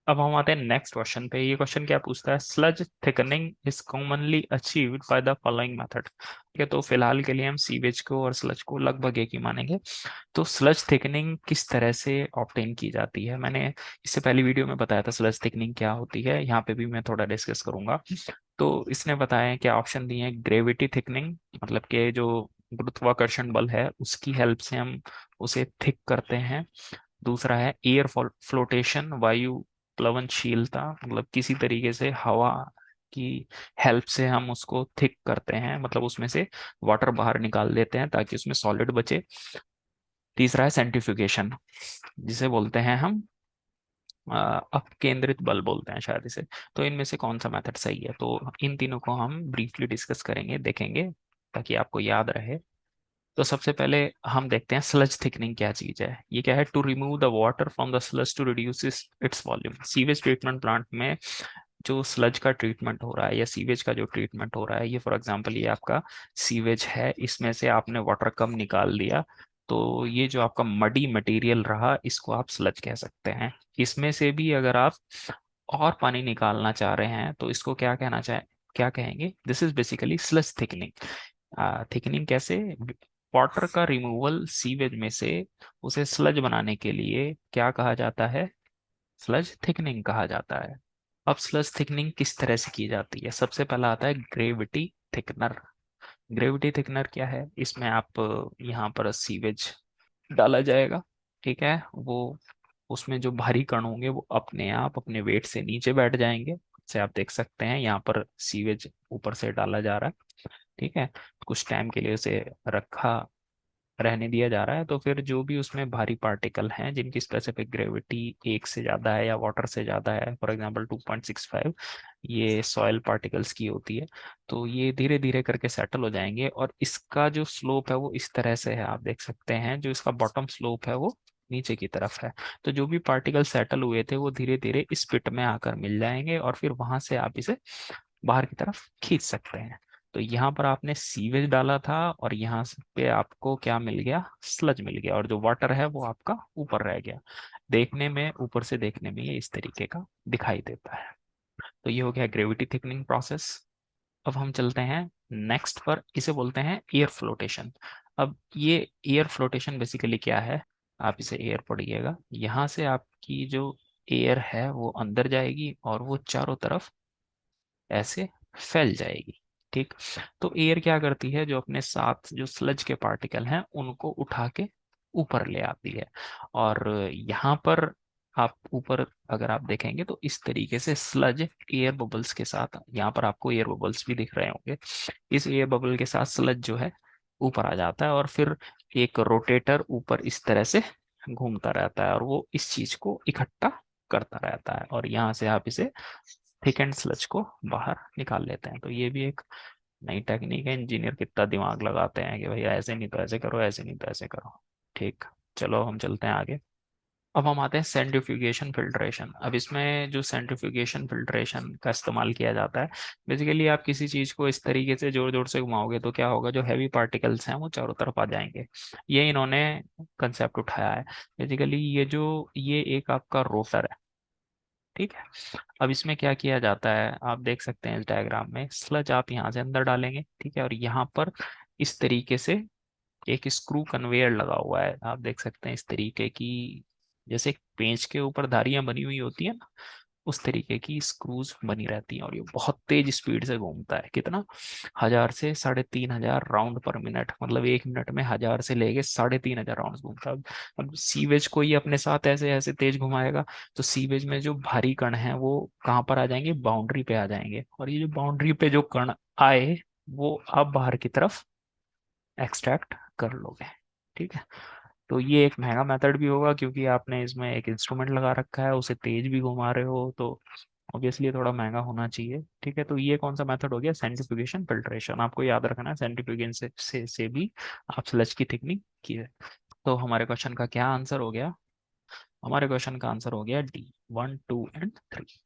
अब हम आते हैं नेक्स्ट क्वेश्चन पे। ये क्वेश्चन क्या पूछता है, sludge thickening is commonly achieved by the following method. ठीक है, तो फिलहाल के लिए हम सीवेज को और स्लज को लगभग एक ही मानेंगे। तो स्लज थिकनिंग किस तरह से ऑब्टेन की जाती है, मैंने इससे पहली वीडियो में बताया था स्लज थिकनिंग क्या होती है, यहाँ पे भी मैं थोड़ा डिस्कस करूंगा। तो इसने बताया क्या ऑप्शन दिए हैं, ग्रेविटी थिकनिंग, मतलब कि जो गुरुत्वाकर्षण बल है उसकी हेल्प से हम उसे थिक करते हैं। दूसरा है एयर फ्लोटेशन, वायु प्लवनशीलता, मतलब किसी तरीके से हवा की हेल्प से हम उसको थिक करते हैं, मतलब उसमें से वाटर बाहर निकाल देते हैं ताकि उसमें सॉलिड बचे। तीसरा है सेंट्रीफ्यूगेशन, जिसे बोलते हैं हम अपकेंद्रित बल बोलते हैं शायद इसे। तो इनमें से कौन सा मेथड सही है, तो इन तीनों को हम ब्रीफली डिस्कस करेंगे, देखेंगे ताकि आपको याद रहे। तो सबसे पहले हम देखते हैं स्लज थिकनिंग क्या चीज है। ये क्या है, to remove the water from the sludge to reduce its volume. Sewage treatment plant में जो स्लज का ट्रीटमेंट हो रहा है या सीवेज का जो ट्रीटमेंट हो रहा है, ये फॉर एग्जांपल ये आपका सीवेज है, इसमें से आपने वाटर कम निकाल दिया, तो ये जो आपका मडी मटेरियल रहा इसको आप स्लज कह सकते हैं। इसमें से भी अगर आप और पानी निकालना चाह रहे हैं तो इसको क्या कहेंगे, this is basically sludge thickening. Thickening कैसे, वाटर का रिमूवल सीवेज में से उसे स्लज बनाने के लिए क्या कहा जाता है, स्लज थिकनिंग कहा जाता है। अब स्लज थिकनिंग किस तरह से की जाती है, सबसे पहला आता है ग्रेविटी थिकनर। ग्रेविटी थिकनर क्या है, इसमें आप यहाँ पर सीवेज डाला जाएगा, ठीक है, वो उसमें जो भारी कण होंगे वो अपने आप अपने वेट से नीचे बैठ जाएंगे, जैसे आप देख सकते हैं यहाँ पर सीवेज ऊपर से डाला जा रहा है, ठीक है, कुछ टाइम के लिए उसे रखा रहने दिया जा रहा है, तो फिर जो भी उसमें भारी पार्टिकल हैं जिनकी स्पेसिफिक ग्रेविटी एक से ज़्यादा है या वाटर से ज़्यादा है, फॉर एग्जांपल 2.65, ये सॉइल पार्टिकल्स की होती है, तो ये धीरे धीरे करके सेटल हो जाएंगे। और इसका जो स्लोप है वो इस तरह से है, आप देख सकते हैं जो इसका बॉटम स्लोप है वो नीचे की तरफ है। तो जो भी पार्टिकल सेटल हुए थे वो धीरे धीरे इस पिट में आकर मिल जाएंगे और फिर वहां से आप इसे बाहर की तरफ खींच सकते हैं। तो यहाँ पर आपने सीवेज डाला था और यहाँ पे आपको क्या मिल गया, स्लज मिल गया, और जो वाटर है वो आपका ऊपर रह गया। देखने में, ऊपर से देखने में ये इस तरीके का दिखाई देता है। तो ये हो गया ग्रेविटी थिकनिंग प्रोसेस। अब हम चलते हैं नेक्स्ट पर, इसे बोलते हैं एयर फ्लोटेशन। अब ये एयर फ्लोटेशन बेसिकली क्या है, आप इसे एयर पढ़िएगा, यहाँ से आपकी जो एयर है वो अंदर जाएगी और वो चारों तरफ ऐसे फैल जाएगी, ठीक। तो एयर क्या करती है, जो अपने साथ जो स्लज के पार्टिकल हैं उनको उठा के ऊपर ले आती है। और यहाँ पर आप ऊपर अगर आप देखेंगे तो इस तरीके से स्लज एयर बबल्स के साथ, यहाँ पर आपको एयर बबल्स भी दिख रहे होंगे, इस एयर बबल के साथ स्लज जो है ऊपर आ जाता है और फिर एक रोटेटर ऊपर इस तरह से घूमता रहता है और वो इस चीज को इकट्ठा करता रहता है, और यहाँ से आप इसे थिक एंड स्लज को बाहर निकाल लेते हैं। तो ये भी एक नई टेक्निक है, इंजीनियर कितना दिमाग लगाते हैं कि भैया ऐसे नहीं तो ऐसे करो, ऐसे नहीं तो ऐसे करो, ठीक। चलो हम चलते हैं आगे। अब हम आते हैं सेंट्रीफ्यूगेशन फिल्ट्रेशन। अब इसमें जो सेंट्रीफ्यूगेशन फिल्ट्रेशन का इस्तेमाल किया जाता है, बेसिकली आप किसी चीज को इस तरीके से जोर जोर से घुमाओगे तो क्या होगा, जो हैवी पार्टिकल्स हैं वो चारों तरफ आ जाएंगे। ये इन्होंने कंसेप्ट उठाया है। बेसिकली ये एक आपका रोटर है, ठीक है। अब इसमें क्या किया जाता है, आप देख सकते हैं इस डायग्राम में, स्लज आप यहाँ से अंदर डालेंगे, ठीक है, और यहाँ पर इस तरीके से एक स्क्रू कन्वेयर लगा हुआ है, आप देख सकते हैं इस तरीके की, जैसे एक पेंच के ऊपर धारियां बनी हुई होती है ना, उस तरीके की स्क्रूज बनी रहती हैं, और ये बहुत तेज स्पीड से घूमता है, कितना, 1000 से 3500 राउंड पर मिनट, मतलब 1 मिनट में 1000 से लेके 3500 राउंड घूमता है। अब सीवेज को ही अपने साथ ऐसे ऐसे तेज घुमाएगा, तो सीवेज में जो भारी कण है वो कहाँ पर आ जाएंगे, बाउंड्री पे आ जाएंगे, और ये जो बाउंड्री पे जो कण आए वो आप बाहर की तरफ एक्सट्रैक्ट कर लोगे, ठीक है। तो ये एक महंगा मेथड भी होगा क्योंकि आपने इसमें एक इंस्ट्रूमेंट लगा रखा है, उसे तेज भी घुमा रहे हो, तो ऑब्वियसली थोड़ा महंगा होना चाहिए, ठीक है। तो ये कौन सा मेथड हो गया, सेंट्रीफ्यूगेशन फिल्ट्रेशन, आपको याद रखना है सेंट्रीफ्यूगेशन से भी आप स्लज की थिकनिंग की है। तो हमारे क्वेश्चन का क्या आंसर हो गया, हमारे क्वेश्चन का आंसर हो गया डी, 1 2 एंड 3।